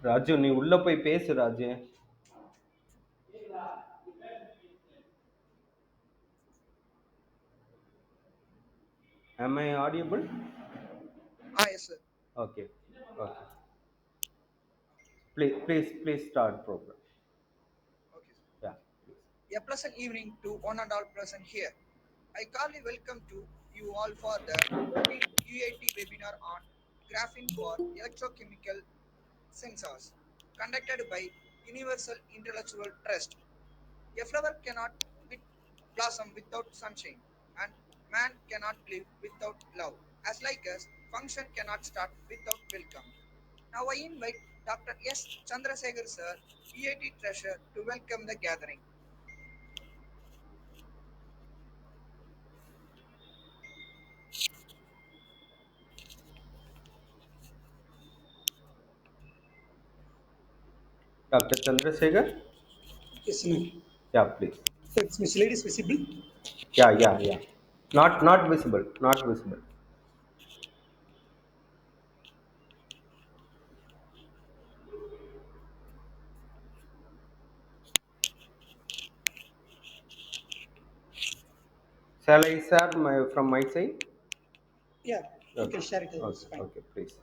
ராஜு நீ உள்ள போய் பேசு Raju. Am I audible? Yes, sir. Okay. Okay. Please start program. Okay, sir. Yeah. Please. A pleasant evening to one and all present here. I kindly welcome to you all for the 14th UIT webinar on graphene for electrochemical sensors, conducted by Universal Intellectual Trust. A flower cannot blossom without sunshine, and man cannot live without love. As like us, function cannot start without welcome. Now I invite Dr. S. Chandrasekhar sir, UIT Treasurer, to welcome the gathering. Dr. Chandrasekhar? Yes, ma'am. Yeah, please. So it's mislead is visible. Yeah. Not visible. Not visible. Shall I share from my side? Yeah, you can Okay. share it. It's Okay. fine. Okay. Please.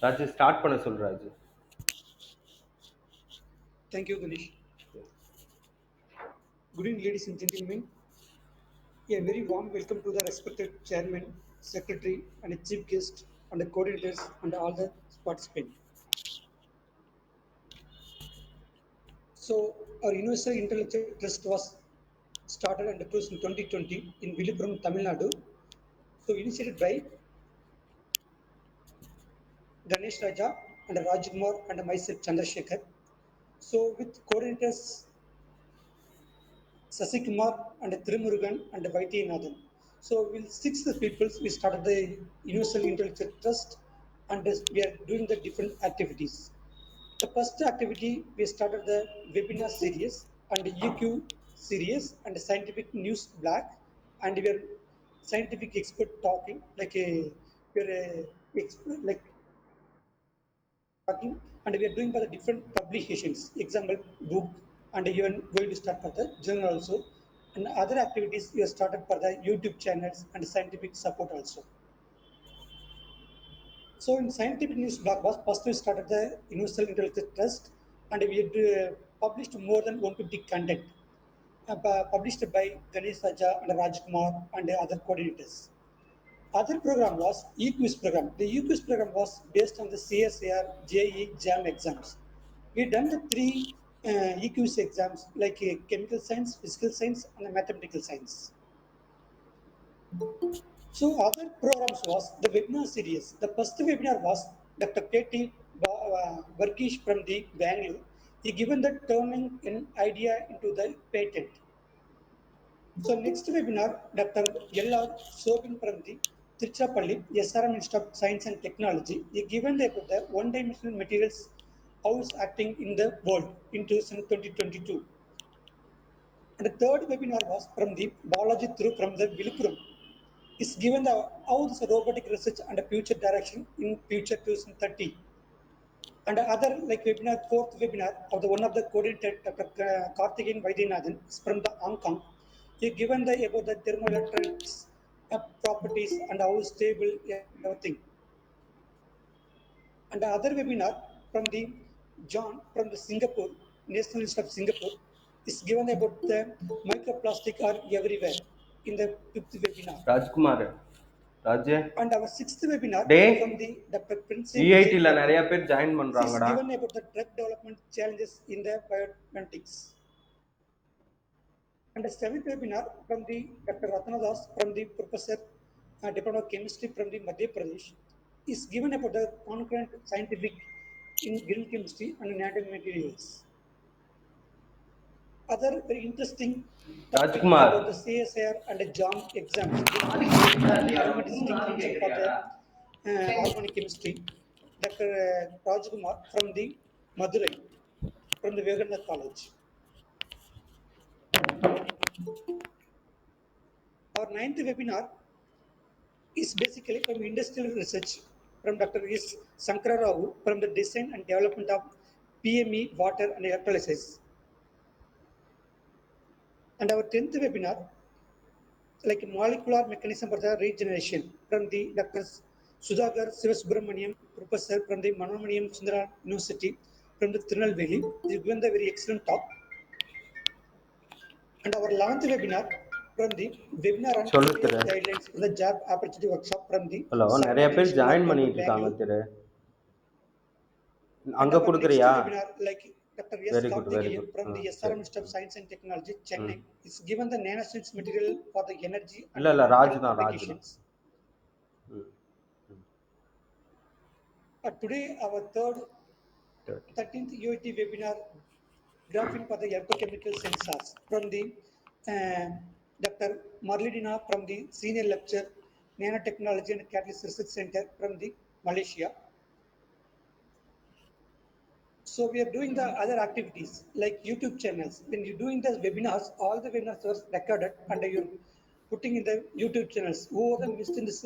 Raju start பண்ண சொல் Raju. Thank you, Ganesh. Good evening, ladies and gentlemen. A very warm welcome to the respected chairman, secretary, and the chief guest, and the coordinators, and all the participants. So, our Universal Intellectual Trust was started and closed in 2020 in Villupuram, Tamil Nadu. So, initiated by Ganesh Raja and Rajkumar and myself, Chandrasekhar. So, with coordinators Sasikumar and Thirumurugan and Vaityanathan. So we'll six the people. We started the Universal Intellectual Trust, and we are doing the different activities. The first activity we started the webinar series and EQ series and scientific news black, and we are scientific expert talking like a we're a expert like talking, and we are doing for the different publications, example book, and even going to start for the journal also, and other activities we have started for the YouTube channels and scientific support also. So in scientific news blog was first we started the Universal Intellectual Trust, and we had published more than 150 content published by Ganesh Raja and Rajkumar and other coordinators. Other program was e-quiz program. The e-quiz program was based on the CSAR JE JAM exams. We done the three e-quiz exams like chemical science, physical science, and mathematical science. So other programs was the webinar series. The first webinar was Dr. K.T. Varkish from the Bangalore. He given the turning an idea into the patent. So next webinar, Dr. L.R. Sobin from the Trichapalli, SRM Institute of Science and Technology, he given about the one-dimensional materials how it's acting in the world in 2022. And the third webinar was from the biology through from the Viluppuram. It's given the how this robotic research and the future direction in future 2030. And other like webinar, fourth webinar of the one of the coordinator, Dr. Karthikeyan Vaidyanathan is from the Hong Kong. He given the about the thermoelectrics properties and how stable everything. And the other webinar from the John from the Singapore, National Institute of Singapore, is given about the microplastic are everywhere in the fifth webinar. Rajkumar Raju And our sixth webinar day from the Dr. Prince Vijay யூஐடில Thakur நிறைய பேர் join is பண்றாங்கடா. given about the drug development challenges in the biomathematics. And the seventh webinar from the Dr. Ratnadas from the Professor Department of Chemistry from the Madhya Pradesh is given about the concurrent scientific in green chemistry and nanomaterials. Other very interesting topic about the Rajkumar. CSIR and the JAM exams, basically related to aromaticity function for the organic chemistry. Dr. Rajkumar from the Madurai, from the Vivekananda College. Our ninth webinar is basically from industrial research from Dr. S. Sankara Rao from the design and development of PME, water and electrolysis. And our 10th webinar, like molecular mechanism for the regeneration from the Dr. Sudhakar Sivasubramaniam, professor from the Manomaniyam Sundara University from the Tirunelveli. He given the very excellent talk. And our 11th webinar from the webinar on சொல்லு QAS Thiru. guidelines for the job opportunity workshop from the hello, நிறைய Sarvati பேர் Vishwanath join from the பண்ணிட்டு இருக்காங்க Bangalore. Thiru. And அங்க our next கொடுக்குறியா? webinar, like Dr. S. Very good, very Karthikeyan good. from the சரி. SRM Institute of Science and Technology, ம். Chennai, is given the nanoscience material for the energy and இல்லை இல்லை, Raj environmental தான், ராஜ் தான். applications. ம். Today, our third 30. 13th UIT webinar, graphing for the electrochemical sensors from the uh, Dr. Marlinda from the senior lecture, nanotechnology and catalyst research center from the Malaysia. So we are doing the other activities like YouTube channels. When you're doing the webinars, all the webinars are recorded and you're putting in the YouTube channels. Whoever missed in this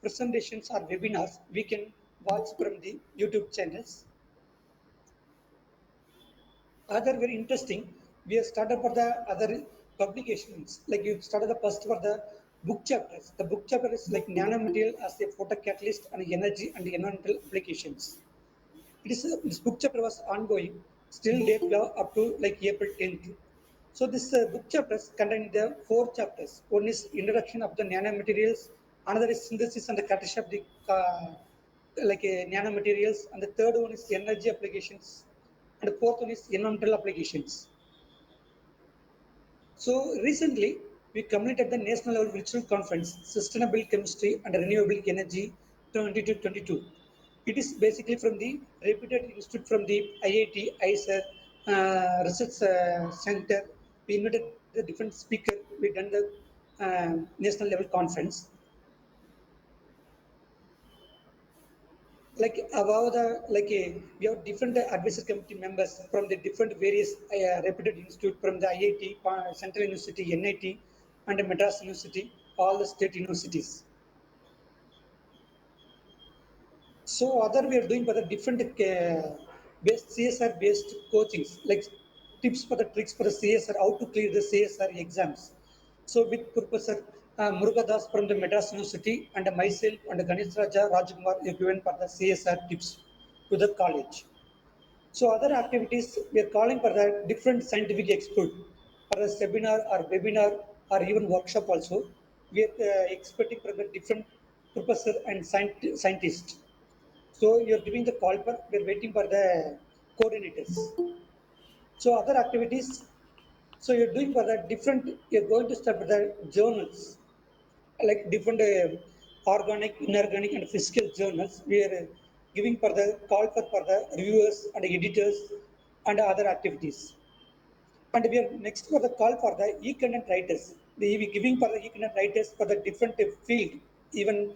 presentations or webinars, we can watch from the YouTube channels. Other very interesting, we have started for the other publications. Like you started the first for the book chapters. The book chapter is like nanomaterial as a photocatalyst and energy and environmental applications. This book chapter was ongoing still date up to like April 10th. So this book chapters contain the four chapters. One is introduction of the nanomaterials, another is synthesis and the catalysis of the nanomaterials, and the third one is energy applications, and the fourth one is environmental applications. So recently, we completed the national level virtual conference, Sustainable Chemistry and Renewable Energy 2022. It is basically from the reputed institute from the IIT, ISER, Research Center. We invited the different speaker. We done the national level conference. Like above the we have different advisory committee members from the different various reputed institute from the IIT, Central University, NIT, and Madras University, all the state universities. So other we are doing for the different based CSR based coachings, like tips for the tricks for the CSR, how to clear the CSR exams. So with Professor Murugadas from the Madras University and myself and Ganesh Raja Rajkumar are given for the CSR tips to the college. So other activities we are calling for the different scientific expert for a seminar or webinar or even workshop also. We are expecting from the different professor and scientists. So you're giving the call for, we're waiting for the coordinators. So other activities, so you're doing for the different, you're going to start with the journals, like different organic, inorganic and physical journals. We are giving for the call for the reviewers and editors and other activities. And we are next for the call for the e-content writers. We will be giving for the e-content writers for the different field, even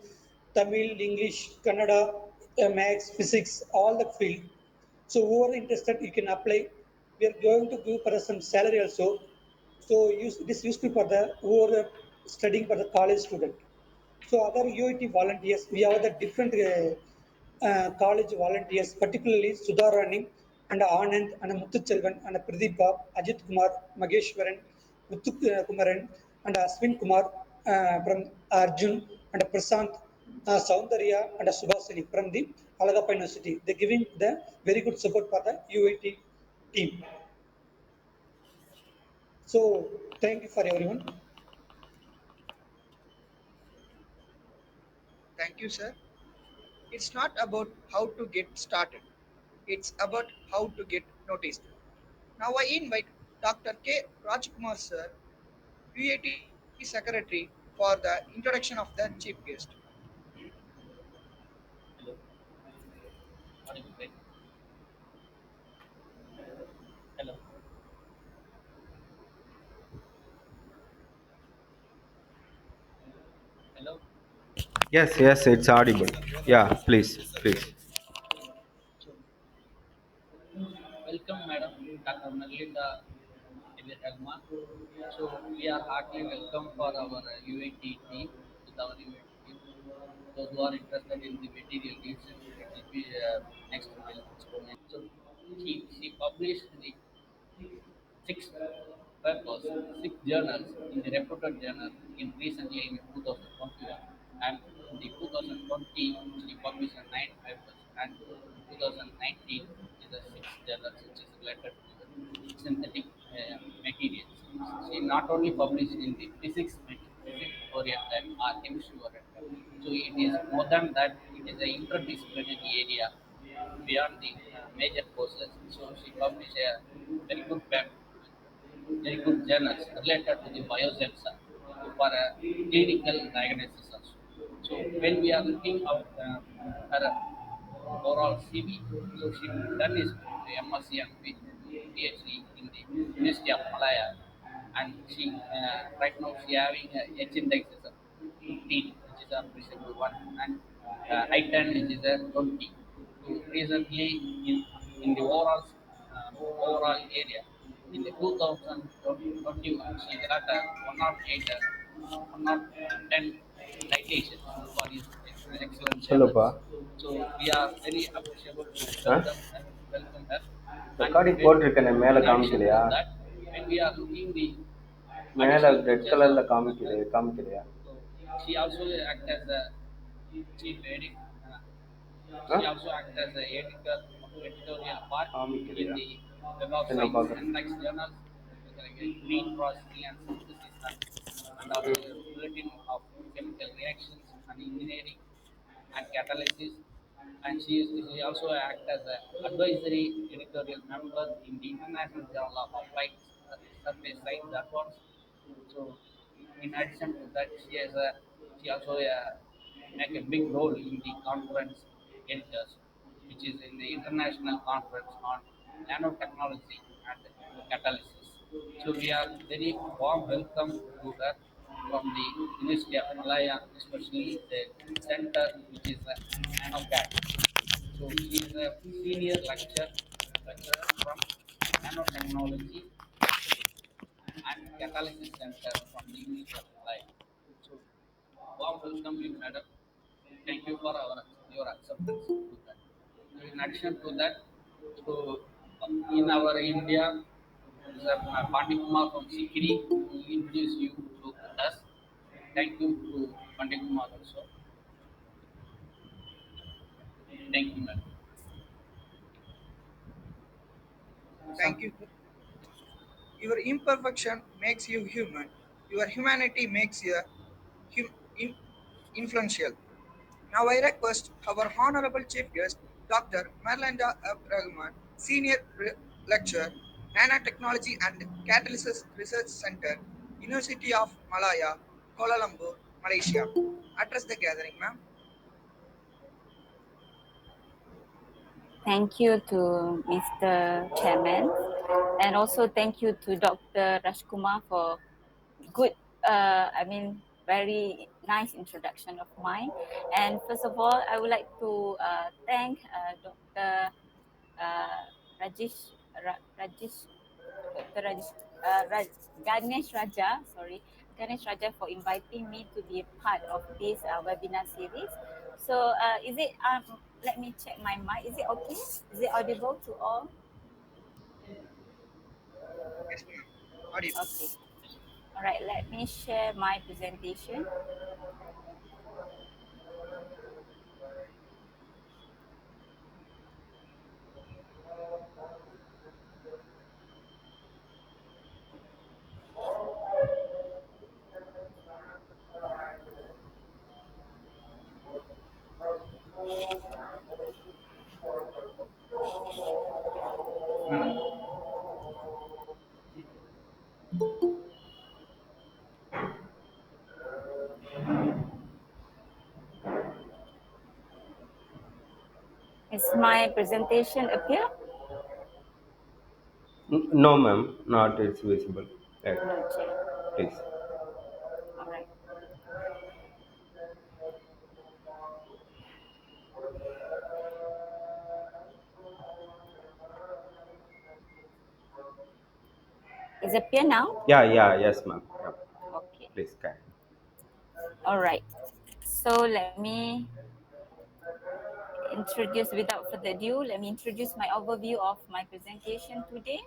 Tamil, English, Kannada, Maths, Physics, all the field. So whoever interested, you can apply. We are going to give for some salary also. So use this useful for the whoever studying for the college student. So other UIT volunteers, we have the different college volunteers, particularly Sudharani and Anand and Muthuchelvan and Pradeepa, Ajit Kumar, Mageshwaran, Muthu Kumaran and Aswin Kumar from Arjun and Prasant, Saundarya and Subhasini from the Alagappa University. They are giving the very good support for the UIT team. So thank you for everyone. Thank you, sir. It's not about how to get started, it's about how to get noticed. Now I invite Dr. K. Rajkumar, sir, UAT Secretary, for the introduction of the chief guest. Hello, audible, right? Hello. Yes, yes, it's audible. Yeah, please, please. So, welcome, Madam Dr. Marlinda Ab Rahman. So, we are heartily welcome for our UIT team, with our UIT team. Those who are interested in the material research, it will be next will exponent. So, she published the six papers, six journals in the reputed journal in recently in 2021, and in the 2020 she published nine papers, and in 2019 is the sixth journal which is related to the synthetic materials. She not only published in the physics oriented or chemistry oriented, so it is more than that. It is an interdisciplinary area beyond the major courses. So she published a very good paper, very good journals related to the biosensor for a clinical diagnosis also. So when we are looking at her overall CV, so she done his MSc and PhD in the University of Malaya, and she right now she having a H index is a 15, which is a appreciable one, and I-10 which is a 20. So recently in the overall area in the 2021 she got a 108 110 citations for his excellent சொல்லுப்பா. journals. So we are very appreciable to ஆ welcome her. And recording போட்டிருக்கேனே மேலே in addition to காமிக்கலையா? that, when we are looking the மேலே additional red features of கலரில் காமிக்குது காமிக்கலையா? so she also act as a chief edit. Uh, ah she also acts as a editorial part in காமிக்கலையா? the Web of சரி நான் Science பார்க்குறேன். and Next journals, like green processing and synthesis, and also ம். a bulletin of chemical reactions and engineering and catalysis. And she also acts as an advisory editorial member in the International Journal of Applied Surface Science Advanced. So, in addition to that, she also make a big role in the conference editors, which is in the international conference on nanotechnology and catalysis. So we are very warm welcome to her from the University of Malaya, especially the center which is NanoCat. So she is a senior lecturer from nanotechnology and Catalysis Center from the University of Malaya. So, warm welcome you, madam. Thank you for your acceptance to that. So, in addition to that, so in our India, Pandit Kumar from Sikiri will introduce you to us. Thank you to Pandit Kumar also. Thank you, madam. Thank you. Your imperfection makes you human. Your humanity makes you hum- in- influential. Now I request our Honorable Chief Guest, Dr. Marlinda Ab Rahman, Senior Lecturer, Nanotechnology and Catalysis Research Center, University of Malaya, Kuala Lumpur, Malaysia. Address the gathering, ma'am. Thank you to Mr. Chairman, and also thank you to Dr. Rajkumar for good, very nice introduction of mine. And first of all, I would like to thank Dr. Uh, Rajesh, Rajesh, Dr. Rajesh, Ganesh Raja, Ganesh Raja for inviting me to be a part of this webinar series. So, is it, let me check my mic. Is it okay? Is it audible to all? Yes, ma'am. Audible. Okay. All right, let me share my presentation. Is my presentation appear? No, ma'am, not it's visible. Right. Not yet. Please. All right. Is it clear now? Yeah, yeah, yes, ma'am. Yeah. Okay. Please, carry. All right. So let me introduce, without further ado, let me introduce my overview of my presentation today.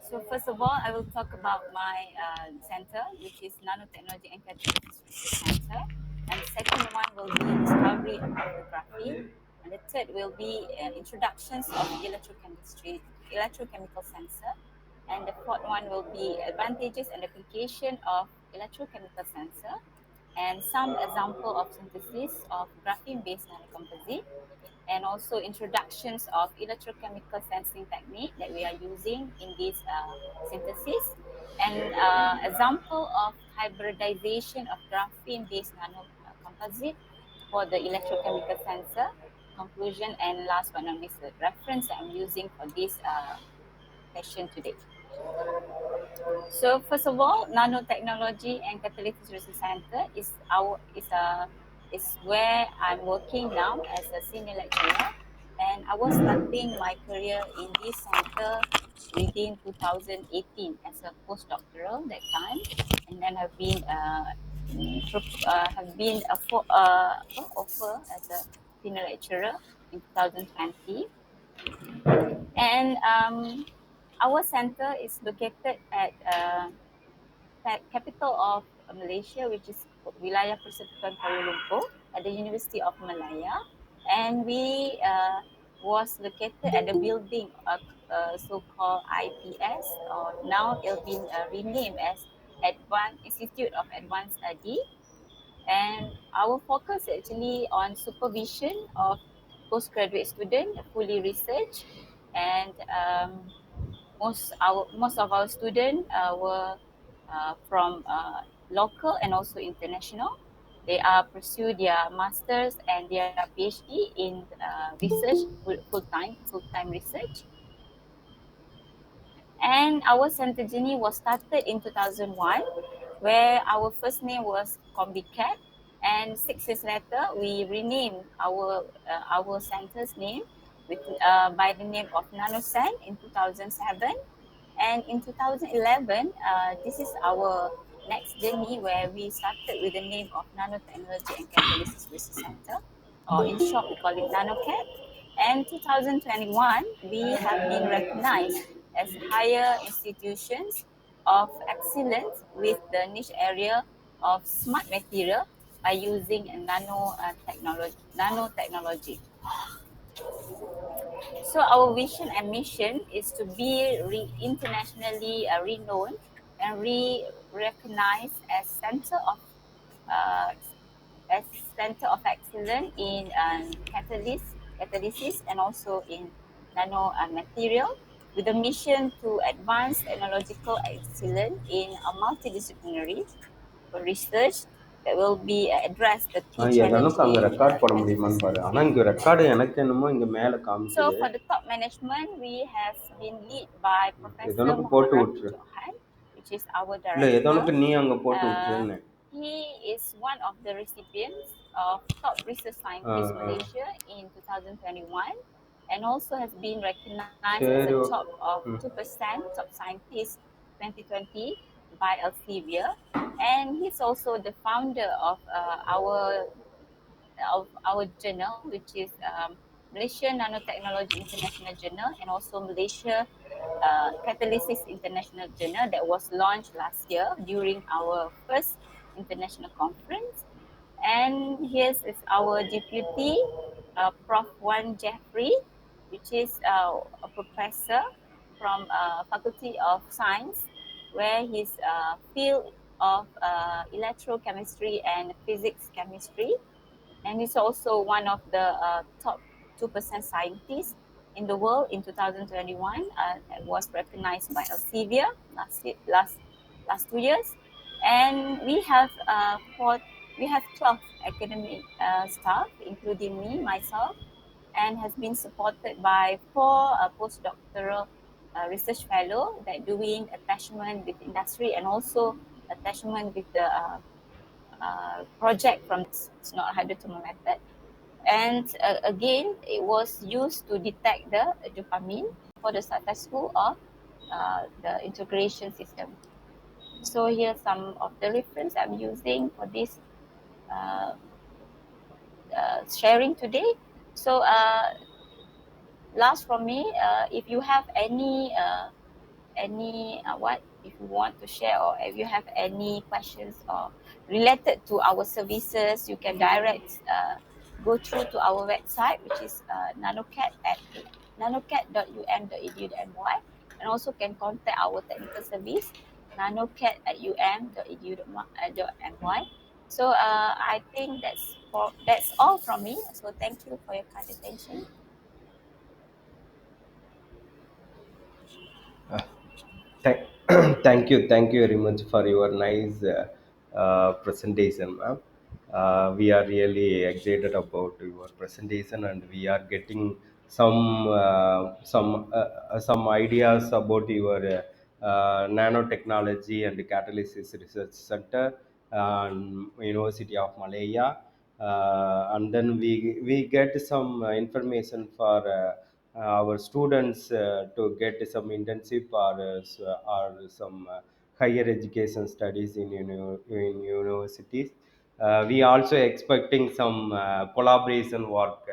So first of all, I will talk about my center, which is Nanotechnology and Catalysis Research Center. And the second one will be discovery of graphene. And the third will be introductions of electrochemical sensor. And the fourth one will be advantages and application of electrochemical sensor. And some example of synthesis of graphene-based nanocomposite, and also introductions of electrochemical sensing technique that we are using in this synthesis, and example of hybridization of graphene-based nanocomposite for the electrochemical sensor, conclusion, and last but not least, the reference that I'm using for this session today. So first of all, nanotechnology and catalytic research center is where I'm working now as a senior lecturer, and I was starting my career in this center within 2018 as a postdoctoral that time, and then have been offer as a senior lecturer in 2020, and our center is located at capital of Malaysia, which is Wilayah Persekutuan Kuala Lumpur at the University of Malaya, and we was located at the building so-called IPS, or now it'll be renamed as Advanced Institute of Advanced Study, and our focus actually on supervision of postgraduate student, fully research, and most of our students were from local and also international. They are pursue their masters and their PhD in research, full time research. And our center journey was started in 2001, where our first name was Combicat, and 6 years later we renamed our center's name by the name of NanoSen in 2007. And in 2011, this is our next journey where we started with the name of Nanotechnology and Catalysis Research Center, or in short, we call it NanoCat. And 2021, we have been recognized as higher institutions of excellence with the niche area of smart material by using a nanotechnology. So our vision and mission is to be internationally renowned and recognized as uh, center of excellence in catalysis and also in nano material, with a mission to advance technological excellence in a multidisciplinary research that will be address the key challenge எதனுக்கு அங்கே in record போட முடியுமான்னு பாரு. ஆனால் chemistry. இங்கே record எனக்கு என்னமோ இங்கே மேலே So காமிக்குது. for the top management, we have been led by Professor எதனுக்கு போட்டு Muhammad விட்டுரு. Johan, which is our இல்லை director. எதனுக்கு நீ அங்கே போட்டு Uh, விட்டுருன்னு. he is one of the recipients of Top Research Scientist Malaysia in 2021, and also has been recognized as சரி a top of ம் 2% top scientist 2020 by Elsevier. And he's also the founder of our journal, which is Malaysia Nanotechnology International Journal, and also Malaysia Catalysis International Journal, that was launched last year during our first international conference. And here is our deputy, Prof. Wan Jeffrey, which is a professor from Faculty of Science, where his field of electrochemistry and physics chemistry, and he's also one of the top 2% scientists in the world in 2021. That was recognized by Elsevier last 2 years. And we have 12 academic staff, including me, myself, and has been supported by 4 postdoctoral research fellow that doing attachment with industry and also attachment with the project from it's not hydrothermal method. And again, it was used to detect the dopamine for the successful of the integration system. So here's some of the reference I'm using for this uh, sharing today. So last from me, if you have any what if you want to share, or if you have any questions or related to our services, you can direct go through to our website, which is nanocat.um.edu.my, and also can contact our technical service nanocat@um.edu.my. So I think that's all from me. So thank you for your kind attention. Thank, thank you very much for your nice presentation, ma'am. We are really excited about your presentation, and we are getting some ideas about your nanotechnology and catalysis research center, University of Malaya, and then we get some information for. Our students to get some internship or some higher education studies in universities. We also expecting some collaboration work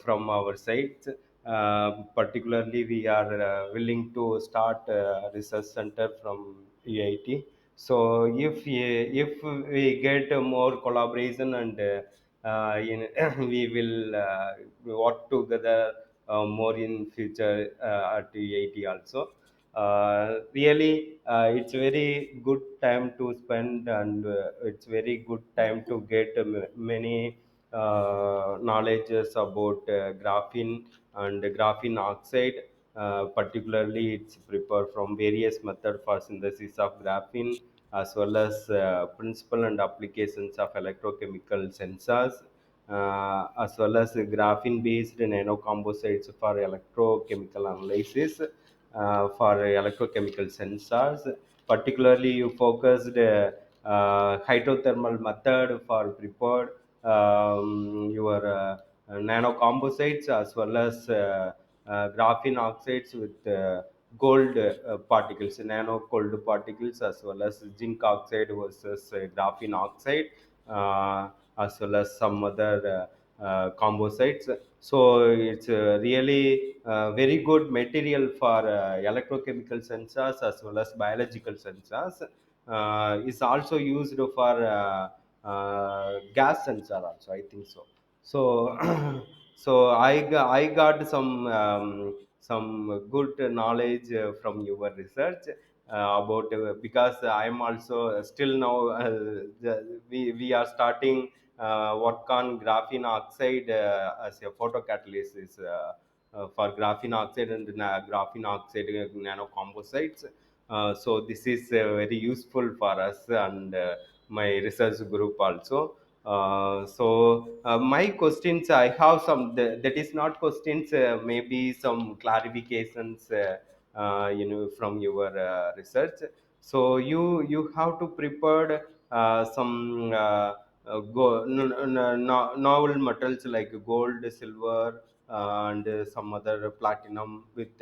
from our side. Particularly, we are willing to start a research center from UIT. So if we get more collaboration and we will work together more in future at UIT also. Really, it's very good time to spend, and it's very good time to get many knowledges about graphene and graphene oxide. Particularly, it's prepared from various methods for synthesis of graphene, as well as principle and applications of electrochemical sensors, as well as graphene based nanocomposites for electrochemical analysis, for electrochemical sensors. Particularly, you focused hydrothermal method for prepared your nanocomposites, as well as graphene oxides with gold particles, nano gold particles, as well as zinc oxide versus graphene oxide, as well as some other composites. So it's really very good material for electrochemical sensors as well as biological sensors. Is also used for gas sensor also, I think so. So so I got some good knowledge from your research about because I am also still now we are starting work on graphene oxide as a photocatalysis for graphene oxide and graphene oxide nanocomposites. So this is very useful for us and my research group also. My questions, I have some that is not questions, maybe some clarifications, from your research. So you have to prepare some novel metals like gold, silver, and some other platinum with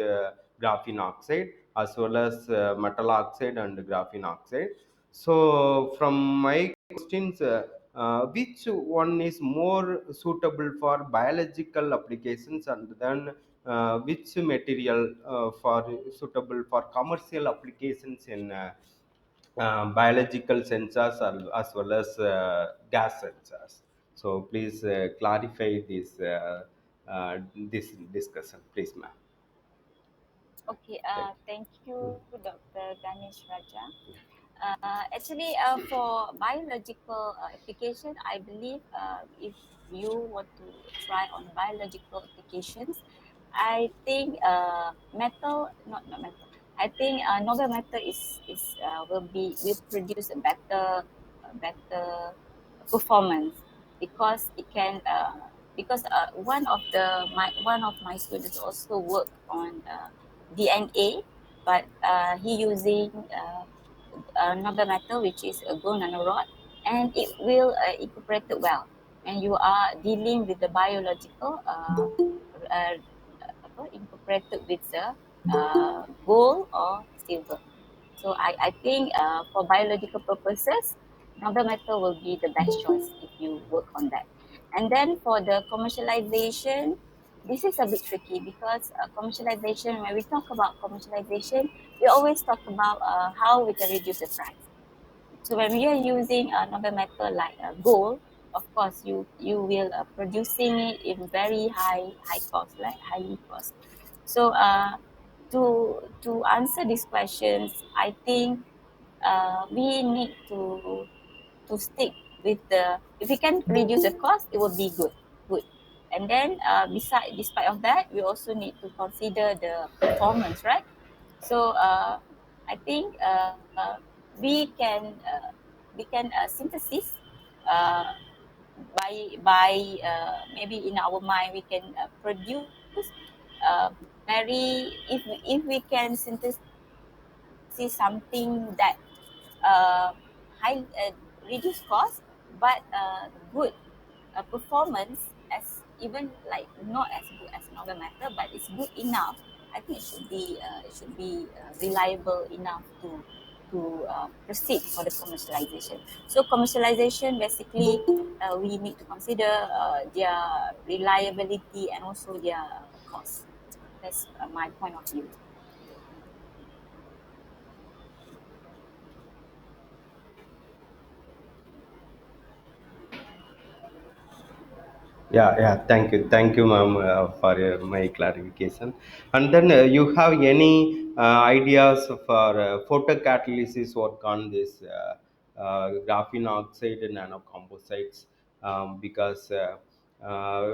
graphene oxide, as well as metal oxide and graphene oxide. So from my questions, which one is more suitable for biological applications, and then which material for suitable for commercial applications in biological sensors as well as gas sensors? So please clarify this discussion, please, ma'am. Okay, Thank thank you. you, Dr. Ganesh Raja. Actually, for biological application, I believe if you want to try on biological applications, I think not metal. I think noble metal will produce a better performance, because it can because one of my students also work on DNA, but he using another metal, which is a gold nanorod, and it will incorporate it well. And you are dealing with the biological incorporated with the gold or silver. So I think for biological purposes, noble metal will be the best choice if you work on that. And then for the commercialization, this is a bit tricky because commercialization, when we talk about commercialization, we always talk about how we can reduce the price. So when we are using noble metal like gold, of course you will producing it in very high cost, like highly cost. So to answer these questions, I think we need to stick with the, if we can reduce the cost, it will be good. And then despite of that, we also need to consider the performance, right? So I think we can synthesis uh, by maybe in our mind we can produce very, if we can synthesis something that high reduce cost but good performance, as even like not as good as noble metal, but it's good enough. I think it should be reliable enough to proceed for the commercialization. So commercialization basically we need to consider their reliability and also their cost. That's my point of view. Yeah, yeah. Thank you, ma'am, for my clarification. And then you have any ideas for photocatalysis work on this graphene oxide and nanocomposites? Because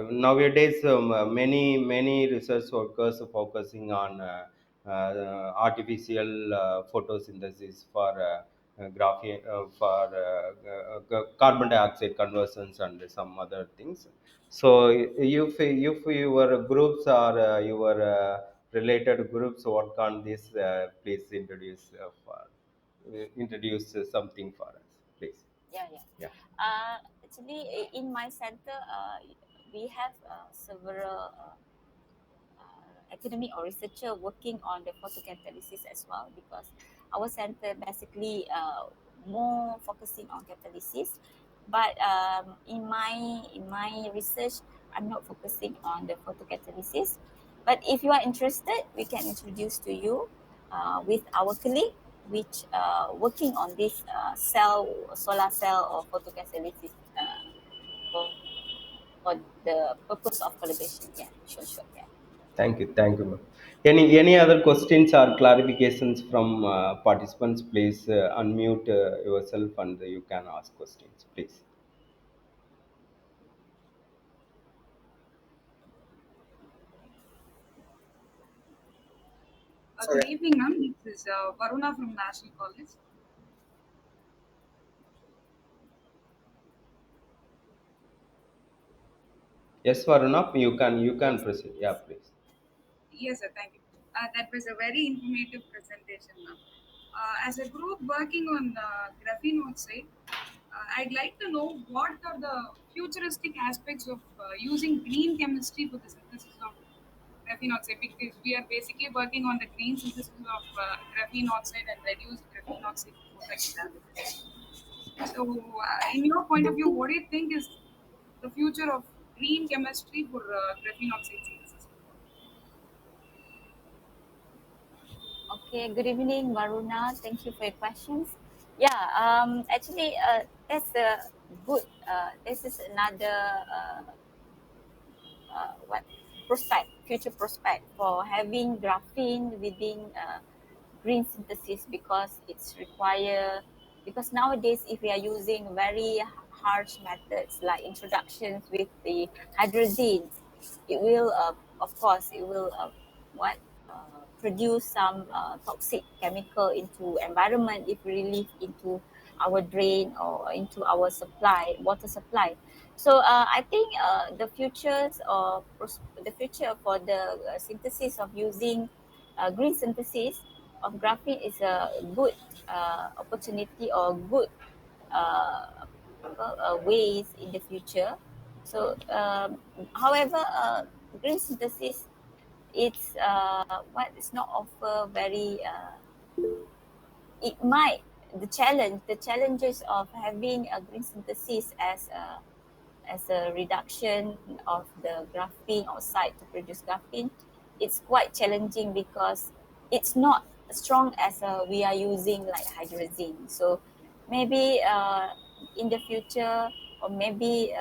nowadays many research workers are focusing on artificial photosynthesis for graphene carbon dioxide conversions and some other things. So if your groups or your related groups work on this, please introduce something for us, please. Yeah. Yeah. Actually, in my center, we have several academic or researcher working on the photocatalysis as well, because our center basically more focusing on catalysis. But in my research, I'm not focusing on the photocatalysis. But if you are interested, we can introduce to you with our colleague which working on this solar cell or photocatalysis for the purpose of collaboration. Yeah, sure. Yeah. Thank you, ma'am. Any other questions or clarifications from participants? Please unmute yourself and you can ask questions, please. Good evening, ma'am. This is Varuna from National College. Yes, Varuna, you can proceed. Yeah, please. Yes, sir. Thank you. That was a very informative presentation, ma'am. As a group working on graphene oxide, I'd like to know what are the futuristic aspects of using green chemistry for the synthesis of graphene oxide, because we are basically working on the green synthesis of graphene oxide and reduced graphene oxide photoextraction. So, in your point of view, what do you think is the future of green chemistry for graphene oxide synthesis? Okay, good evening, Varuna. Thank you for your questions. Yeah, actually, that's a good. This is another what prospect, future prospect for having graphene within green synthesis, because it's require, because nowadays if we are using very harsh methods like introductions with the hydrazines, it will of course it will what produce some toxic chemical into environment if we release into our drain or into our supply, water supply. So I think the future for the synthesis of using green synthesis of graphene is a good opportunity or good ways in the future. So, however, green synthesis it's what is not offer very it might the challenges of having a green synthesis as a reduction of the graphene outside to produce graphene, it's quite challenging because it's not strong as we are using like hydrazine. So maybe in the future, or maybe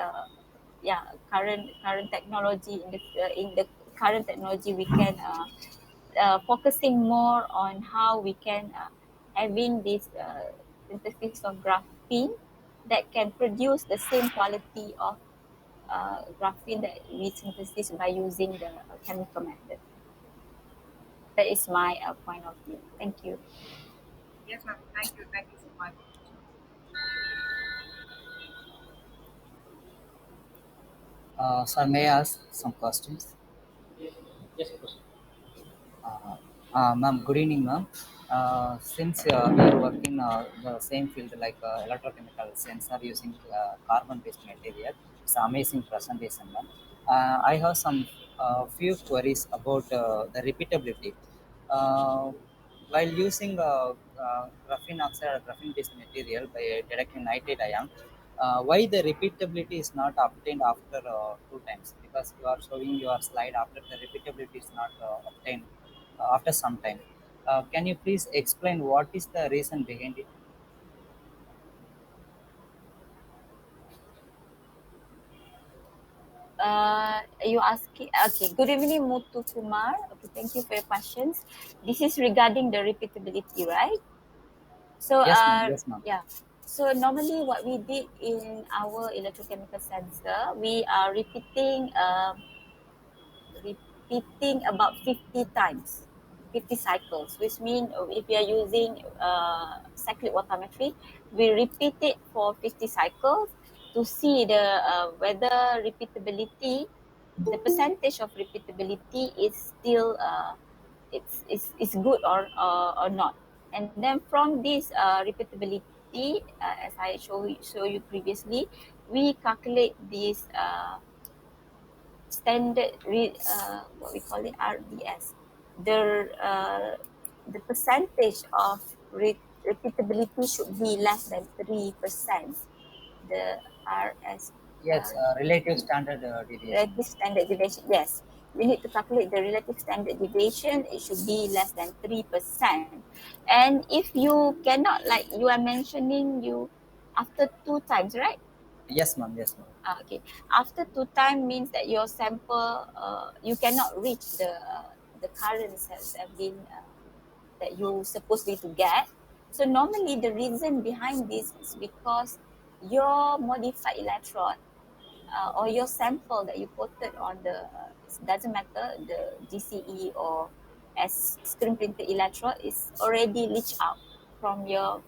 yeah, current technology in the current technology we can focusing more on how we can having this synthesis of graphene that can produce the same quality of graphene that we synthesis by using the chemical method. That is my point of view. Thank you. Yes, ma'am. Thank you. Thank you so much. Sir, may I ask some questions? Yes, proceed. Uh, Ma'am, good evening, ma'am. Since we are working the same field like electrochemical sensor using carbon-based material, it's an amazing presentation, ma'am. I have some few queries about the repeatability. Uh, while using graphene oxide or graphene-based material by detecting nitrate ion, why the repeatability is not obtained after two times? Because you are showing your slide after the repeatability is not obtained after some time. Can you please explain what is the reason behind it? You asking okay, good evening Mutu Kumar. Okay, thank you for your questions. This is regarding the repeatability, right? So Yes, ma'am. Yes, ma'am. yeah, so normally what we did in our electrochemical sensor, we are repeating about 50 times, 50 cycles, which means if we are using cyclic watermetry, we repeat it for 50 cycles to see the whether repeatability, the percentage of repeatability is still it's good or not. And then from this repeatability, as I show you previously, we calculate this what we call it RDS, the percentage of repeatability should be less than 3%. The RS Yes, relative standard deviation. relative standard deviation. Yes, we need to calculate the relative standard deviation. It should be less than 3%. And if you cannot, like you are mentioning, you after two times, right? Yes, ma'am. Yes, ma'am. Okay. After two time means that your sample, you cannot reach the currents that have been that you supposedly to get. So normally the reason behind this is because your modified electrode or your sample that you quoted on the it doesn't matter the GCE or as screen printed electrode is already leached out from the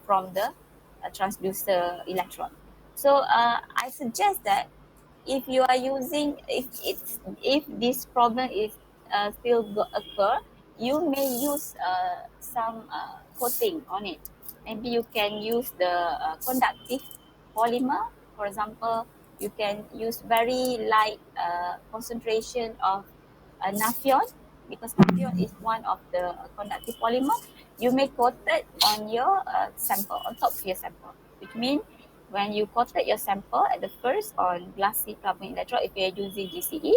transducer electrode. So I suggest that if you are using if this problem is still occur, you may use some coating on it. Maybe you can use the conductive polymer. For example, you can use very light concentration of naphthalene, because naphthalene is one of the conductive polymer. You may coat it on your sample, on top of your sample, which means when you coated your sample at the first on glassy carbon electrode, if you're using GCE,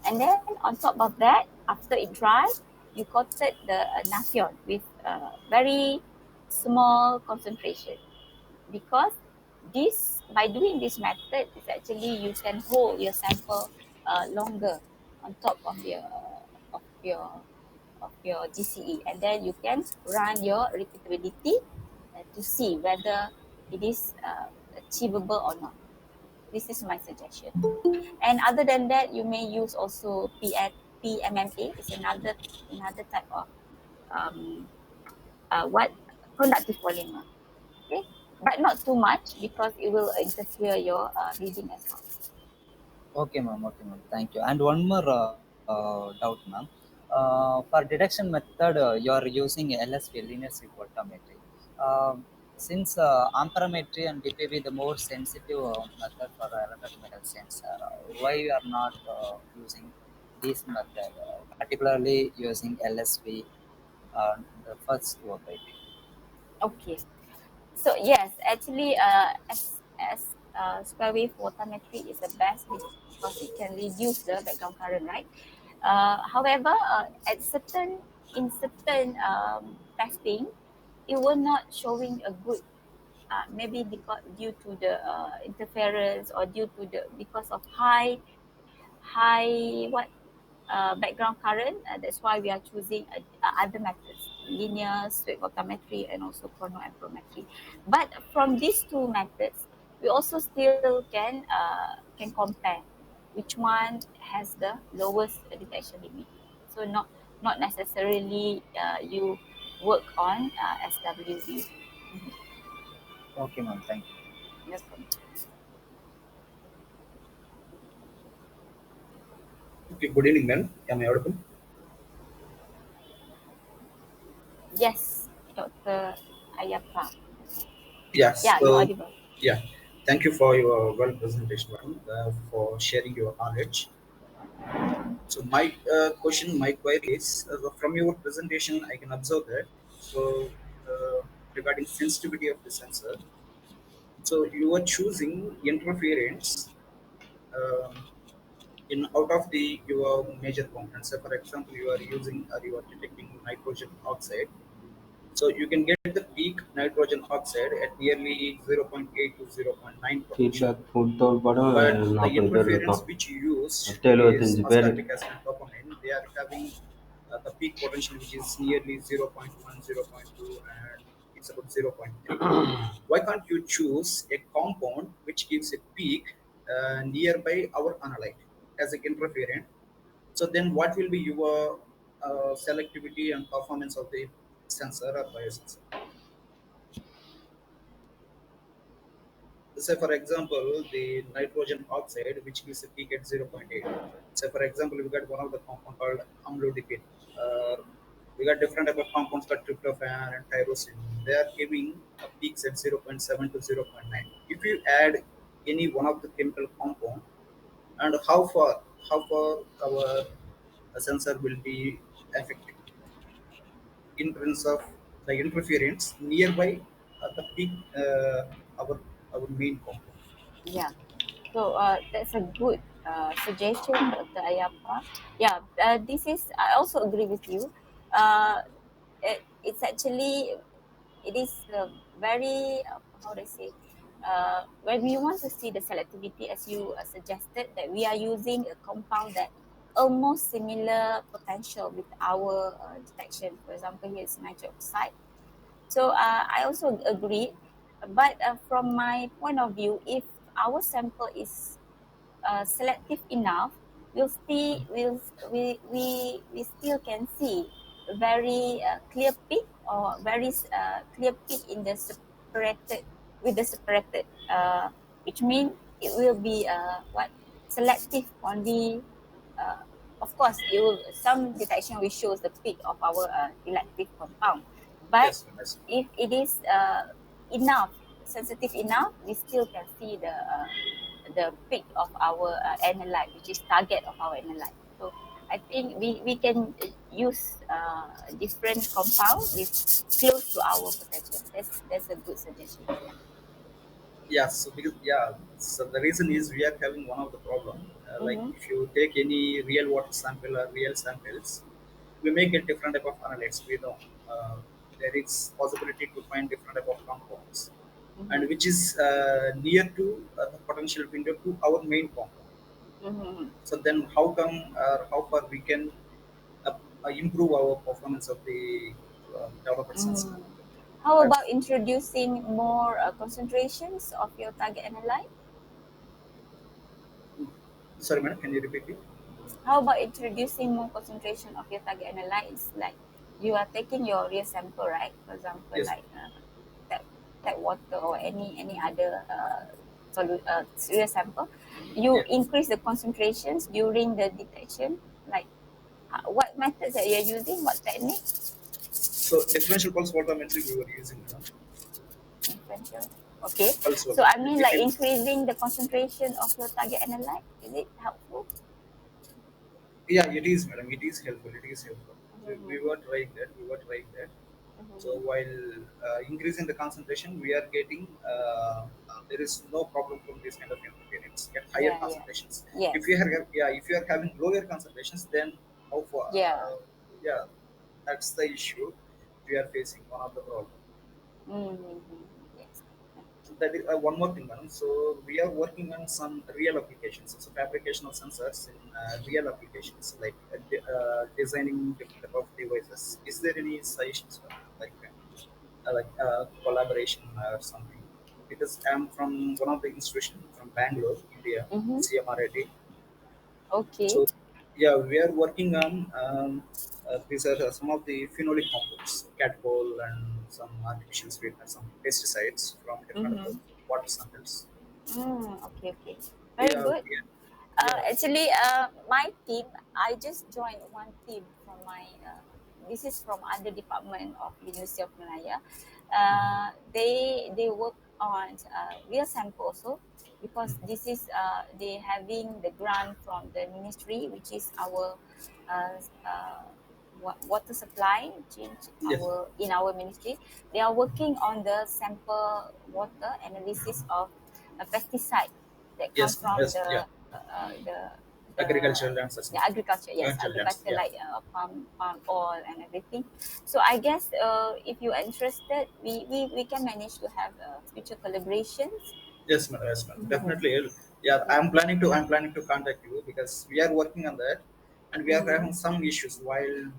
and then on top of that, after it dries, you coated the naphthalene with very small concentration, because this by doing this method is actually you can hold your sample longer on top of your of your GCE, and then you can run your repeatability to see whether it is achievable or not. This is my suggestion. And other than that, you may use also PMMA. Is another type of um, what conductive polymer. Okay, but not too much because it will interfere your reading as well. Okay, ma'am. Okay, ma'am. Thank you. And one more doubt, ma'am. For detection method, you are using LSV, linear strip voltammetry. Since amperometry and DPV the more sensitive method for electrochemical sensor, why you are not using this method, particularly using LSV the first operating. Okay. So yes, actually, square wave photometry is the best because it can reduce the background current, right? However, at certain testing, it will not showing a good maybe because due to the interference or due to the because of high background current. That's why we are choosing other methods, linear, sweep photometry, and also chronoamperometry. But from these two methods, we also still can compare which one has the lowest detection limit. So not necessarily you work on SWV. Okay, ma'am. Thank you. Yes, ma'am. Okay, good evening, ma'am. Am I audible? Yes, Dr. Ayappa. Yes. Yeah, you're So, audible. yeah, thank you for your well presentation, ma'am, for sharing your knowledge. So, my question, my query is from your presentation, I can observe that. So, regarding sensitivity of the sensor, so you are choosing interference um, in out of the your major components. So, for example, you are using or you are detecting nitrogen oxide. So you can get the peak nitrogen oxide at nearly zero point 0.8 to zero point 0.9 potential. Feedback கொடுத்த படம் But the 40 பேர் interference இருக்கோம். which you use மொத்தம் is 75 பேர். ascorbic acid and dopamine. They are having the peak potential which is nearly zero point 0.1, zero point 0.2, and it's about zero point 0.3. Why can't you choose a compound which gives a peak nearby our analyte as an interferent? So then what will be your selectivity and performance of the sensor or biosensor? Say for example the nitrogen oxide which gives a peak at zero point 0.8. Say for example we got one of the compound called amlodipine. We got different type of compounds like tryptophan and tyrosine. They are giving a peaks at zero point 0.7 to zero point 0.9. If you add any one of the chemical compound, and how far our sensor will be affected in terms of the interference nearby the peak our main compound. Yeah. So that's a good suggestion, Dr. Ayappa. Yeah, this is, I also agree with you. Uh, it's actually, it is very, how do I say, when we want to see the selectivity, as you suggested, that we are using a compound that almost similar potential with our detection. For example, here is nitric oxide. So I also agree. But from my point of view, if our sample is selective enough, we still can see very clear peak or very clear peak in the separated with the separated, which means it will be what selective only. Uh, of course, some detection will shows the peak of our elective compound, but Yes, yes. if it is enough sensitive enough, we still can see the peak of our analyte, which is target of our analyte. So I think we can use different compound with close to our potential. That's a good suggestion. Yeah. Yeah, so because so the reason is we are having one of the problem. Like Mm-hmm. if you take any real water sample or real samples, we may get different type of analytes. We know there is possibility to find different type of compounds, Mm-hmm. and which is near to the potential window to our main compound. Mm-hmm. So then, how come or how far we can improve our performance of the developed sensor? Mm. How about That's introducing more concentrations of your target analyte? sorry, madam. Can you repeat it? How about introducing more concentration of your target analytes? Like you are taking your real sample, right? For example, Yes. like tap water or any other real sample. You Yeah. increase the concentrations during the detection. Like what methods that you are using? What technique? So differential pulse voltammetry we were using, madam. Differential. Okay. Pulse So I voltammetry. mean, If like you increasing the concentration of your target analyte. Is it helpful? Yeah, it is, madam. It is helpful. It is helpful. We Mm-hmm. were trying that. We were trying that. So Mm-hmm. while increasing the concentration, we are getting there is no problem from this kind of interference. Get higher Yeah, yeah. concentrations. If Yes. you are if you are having lower concentrations, then how far? Yeah. Yeah, that's the issue we are facing. One of the problem. Mm-hmm. Yes. That is one more thing, madam. So we are working on some real applications, so fabrication of sensors in real applications, like designing different type of devices. Is there any suggestions for that? Like collaboration or something? Because I'm from one of the institution from Bangalore, India, Mm-hmm. CMRIT. Okay. So yeah, we are working on these are some of the phenolic compounds, catechol and some artificial sweeteners, some pesticides from different Mm-hmm. water samples. Okay, okay. Very Yeah, good. yeah, Actually, my team, I just joined one team from my, this is from other department of University of Malaya. They work on real sample also because this is, they having the grant from the ministry, which is our uh, uh, water supply change yes, our in our ministry. They are working on the sample water analysis of a pesticide that come yes, from yes, yeah. the Agricultural and such. the agriculture, yes, Agricultural lands, agriculture yeah. like palm oil and everything. So I guess if you're interested, we can manage to have future collaborations. Yes, madam. Yes, madam. Mm-hmm. Definitely. Yeah, Yeah. I'm planning to contact you because we are working on that, and we are Mm-hmm. having some issues while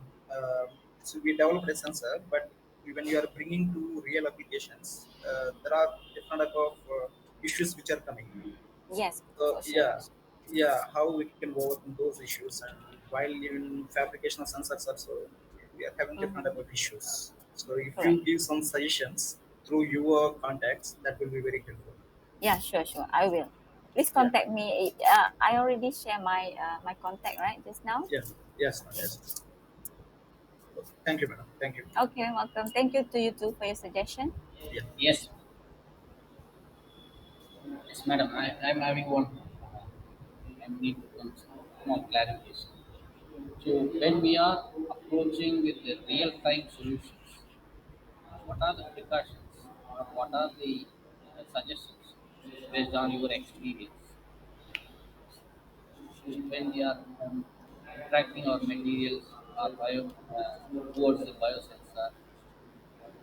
so we developed a sensor, but when you are bringing to real applications, there are different type of issues which are coming. Yes, So for sure, for sure. how we can overcome those issues, and while in fabrication of sensors also, we are having different type Mm-hmm. of issues. So if Correct. you give some suggestions through your contacts, that will be very helpful. Yeah, sure, sure. I will. Please Yeah. contact me. I already share my my contact right just now. Yeah. Yes, ma'am. Okay. Yes. Okay. Thank you, madam. Thank you. Okay, welcome. Thank you to you too for your suggestion. Yeah. Yes, yes, madam. I'm having one. I need one small clarification. So when we are approaching with the real-time solutions, what are the precautions or what are the suggestions based on your experience when we are tracking our materials or towards the biosensor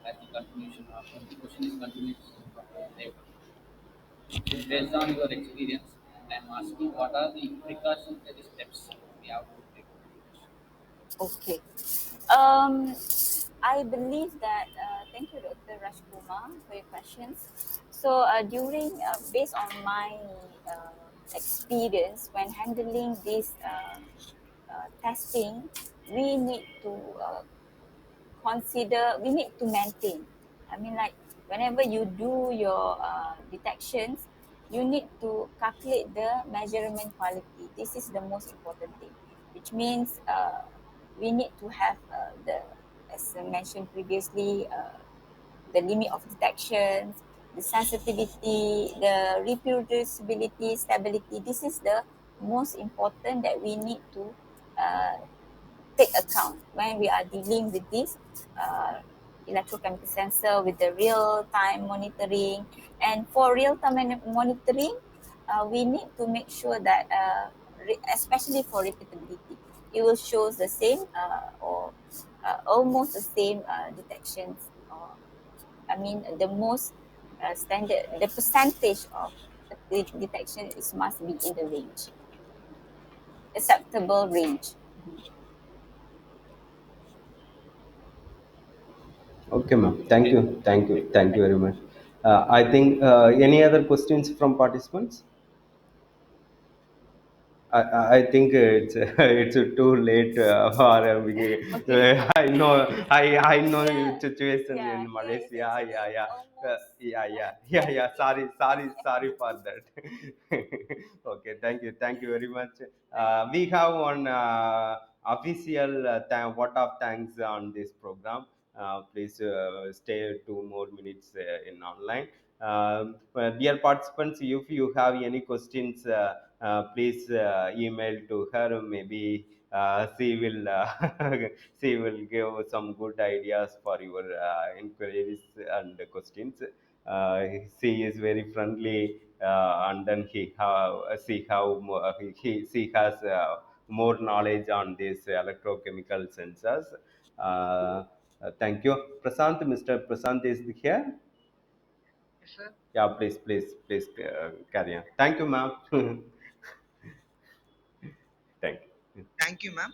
as the continuation of the question is continuation from the paper. So based on your experience, I'm asking what are the precautionary steps we have to take. Okay. Um, I believe that, thank you, Dr. Rajkumar, for your questions. So, based on my experience when handling this testing, we need to we need to maintain. I mean, like, whenever you do your detections, you need to calculate the measurement quality. This is the most important thing, which means we need to have as I mentioned previously, the limit of detections, the sensitivity, the reproducibility, stability. This is the most important that we need to uh, take account when we are dealing with this uh, electrochemical sensor with the real-time monitoring. And for real-time monitoring, we need to make sure that, especially for repeatability, it will show the same or almost the same detections. Or I mean, the most standard, the percentage of the detection is must be in the range, acceptable range. Okay, ma'am. Thank you. Thank you. Thank you very much. I think any other questions from participants? I think it's it's too late for Okay. I know Here, situation in yeah, here is Malaysia. actually almost Sorry, 10:50. sorry for that. Okay, thank you very much. We have one official vote of thanks on this program. Please stay 2 more minutes in online. Dear participants, if you have any questions please email to her. Maybe she will she will give some good ideas for your inquiries and questions. She is very friendly, and then she has more knowledge on these electrochemical sensors. Uh, Thank you, Prasant. Mr. Prasant is here. Yes, sir. Yeah, please carry on. Thank you, ma'am. Thank you. Thank you, ma'am.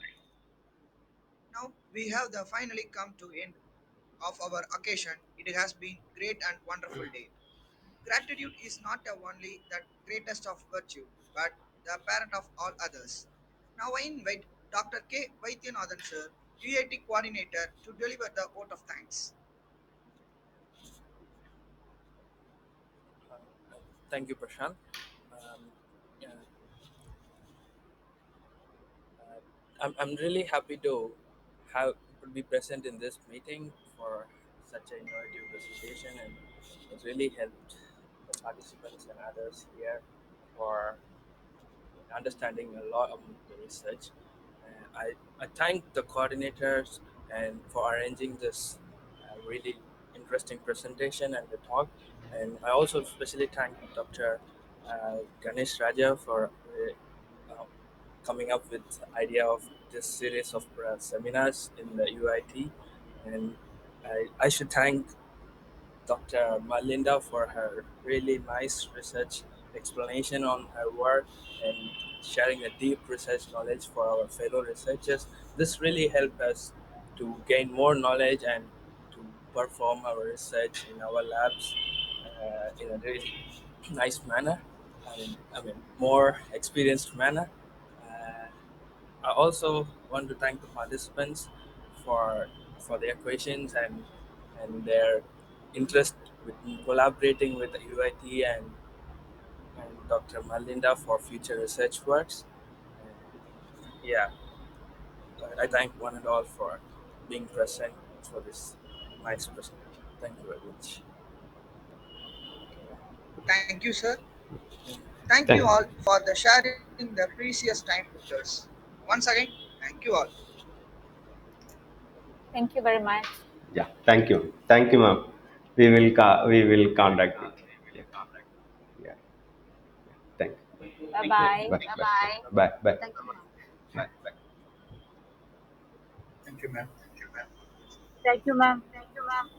Now we have the finally come to end of our occasion. It has been great and wonderful day. Gratitude is not only the greatest of virtue, but the parent of all others. Now I invite Dr. K. Vaidyanathan sir, UIT coordinator, to deliver the vote of thanks. Uh, Thank you, Prashant. Um, yeah, I'm really happy to have to be present in this meeting for such an innovative presentation, and it really helped the participants and others here for understanding a lot of the research. I thank the coordinators and for arranging this really interesting presentation and the talk. And I also especially thank Dr. Ganesh Raja for coming up with the idea of this series of seminars in the UIT. And I should thank Dr. Marlinda for her really nice research explanation on her work and sharing a deep research knowledge for our fellow researchers. This really helped us to gain more knowledge and to perform our research in our labs in a really nice manner. I mean, more experienced manner. Uh, I also want to thank the participants for for their questions and their interest with collaborating with the UIT and Dr. Marlinda for future research works. Yeah, I thank one and all for being present for this nice presentation. Thank you very much. Thank you, sir. Thank you Thank, all for the sharing the precious time with us. Once again, thank you all. Thank you very much. yeah, thank you, ma'am. We will contact you. Yeah, yeah, yeah. Thank you. Bye Thank you. bye. Bye, bye, bye. Thank you, ma'am. Thank you, ma'am. Thank you, ma'am.